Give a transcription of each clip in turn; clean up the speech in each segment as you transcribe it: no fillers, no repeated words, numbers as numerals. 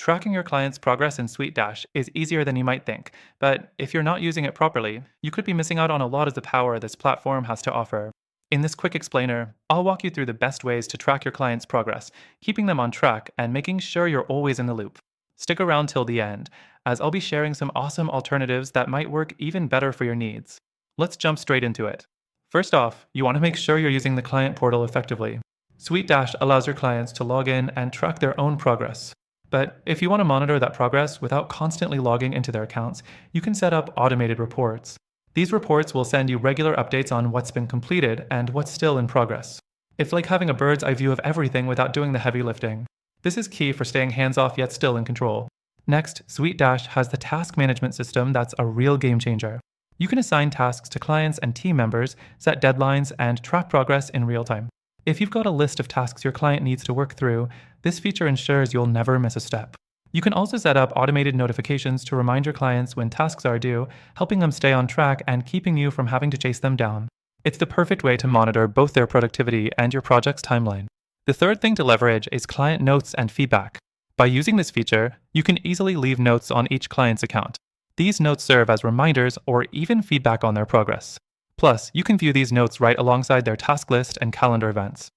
tracking your client's progress in SuiteDash is easier than you might think, but if you're not using it properly, you could be missing out on a lot of the power this platform has to offer. In this quick explainer, I'll walk you through the best ways to track your client's progress, keeping them on track and making sure you're always in the loop. Stick around till the end, as I'll be sharing some awesome alternatives that might work even better for your needs. Let's jump straight into it. First off, you want to make sure you're using the client portal effectively. SuiteDash allows your clients to log in and track their own progress. But if you want to monitor that progress without constantly logging into their accounts, you can set up automated reports. These reports will send you regular updates on what's been completed and what's still in progress. It's like having a bird's eye view of everything without doing the heavy lifting. This is key for staying hands-off yet still in control. Next, SuiteDash has the task management system that's a real game changer. You can assign tasks to clients and team members, set deadlines, and track progress in real time. If you've got a list of tasks your client needs to work through, this feature ensures you'll never miss a step. You can also set up automated notifications to remind your clients when tasks are due, helping them stay on track and keeping you from having to chase them down. It's the perfect way to monitor both their productivity and your project's timeline. The third thing to leverage is client notes and feedback. By using this feature, you can easily leave notes on each client's account. These notes serve as reminders or even feedback on their progress. Plus, you can view these notes right alongside their task list and calendar events.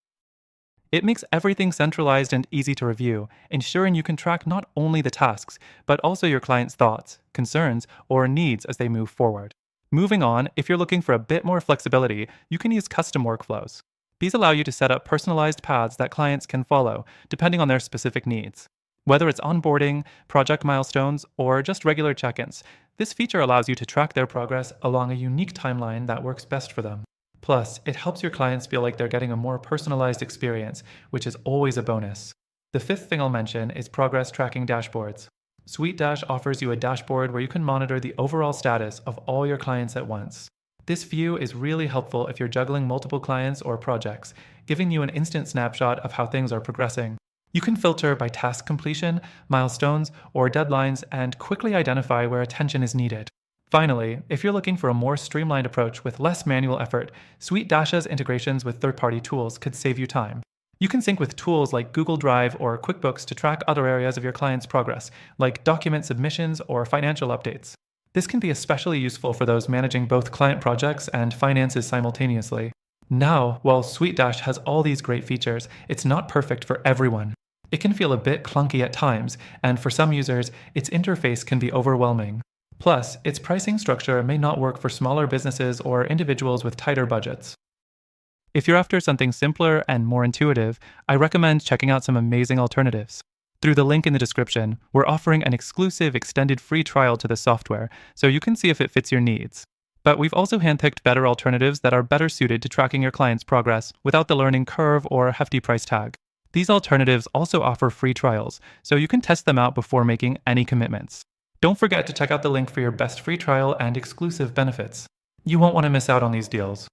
It makes everything centralized and easy to review, ensuring you can track not only the tasks, but also your client's thoughts, concerns, or needs as they move forward. Moving on, if you're looking for a bit more flexibility, you can use custom workflows. These allow you to set up personalized paths that clients can follow, depending on their specific needs. Whether it's onboarding, project milestones, or just regular check-ins, this feature allows you to track their progress along a unique timeline that works best for them. Plus, it helps your clients feel like they're getting a more personalized experience, which is always a bonus. The fifth thing I'll mention is progress tracking dashboards. SuiteDash offers you a dashboard where you can monitor the overall status of all your clients at once. This view is really helpful if you're juggling multiple clients or projects, giving you an instant snapshot of how things are progressing. You can filter by task completion, milestones, or deadlines and quickly identify where attention is needed. Finally, if you're looking for a more streamlined approach with less manual effort, SuiteDash's integrations with third-party tools could save you time. You can sync with tools like Google Drive or QuickBooks to track other areas of your client's progress, like document submissions or financial updates. This can be especially useful for those managing both client projects and finances simultaneously. Now, while SuiteDash has all these great features, it's not perfect for everyone. It can feel a bit clunky at times, and for some users, its interface can be overwhelming. Plus, its pricing structure may not work for smaller businesses or individuals with tighter budgets. If you're after something simpler and more intuitive, I recommend checking out some amazing alternatives. Through the link in the description, we're offering an exclusive extended free trial to the software, so you can see if it fits your needs. But we've also handpicked better alternatives that are better suited to tracking your client's progress without the learning curve or hefty price tag. These alternatives also offer free trials, so you can test them out before making any commitments. Don't forget to check out the link for your best free trial and exclusive benefits. You won't want to miss out on these deals.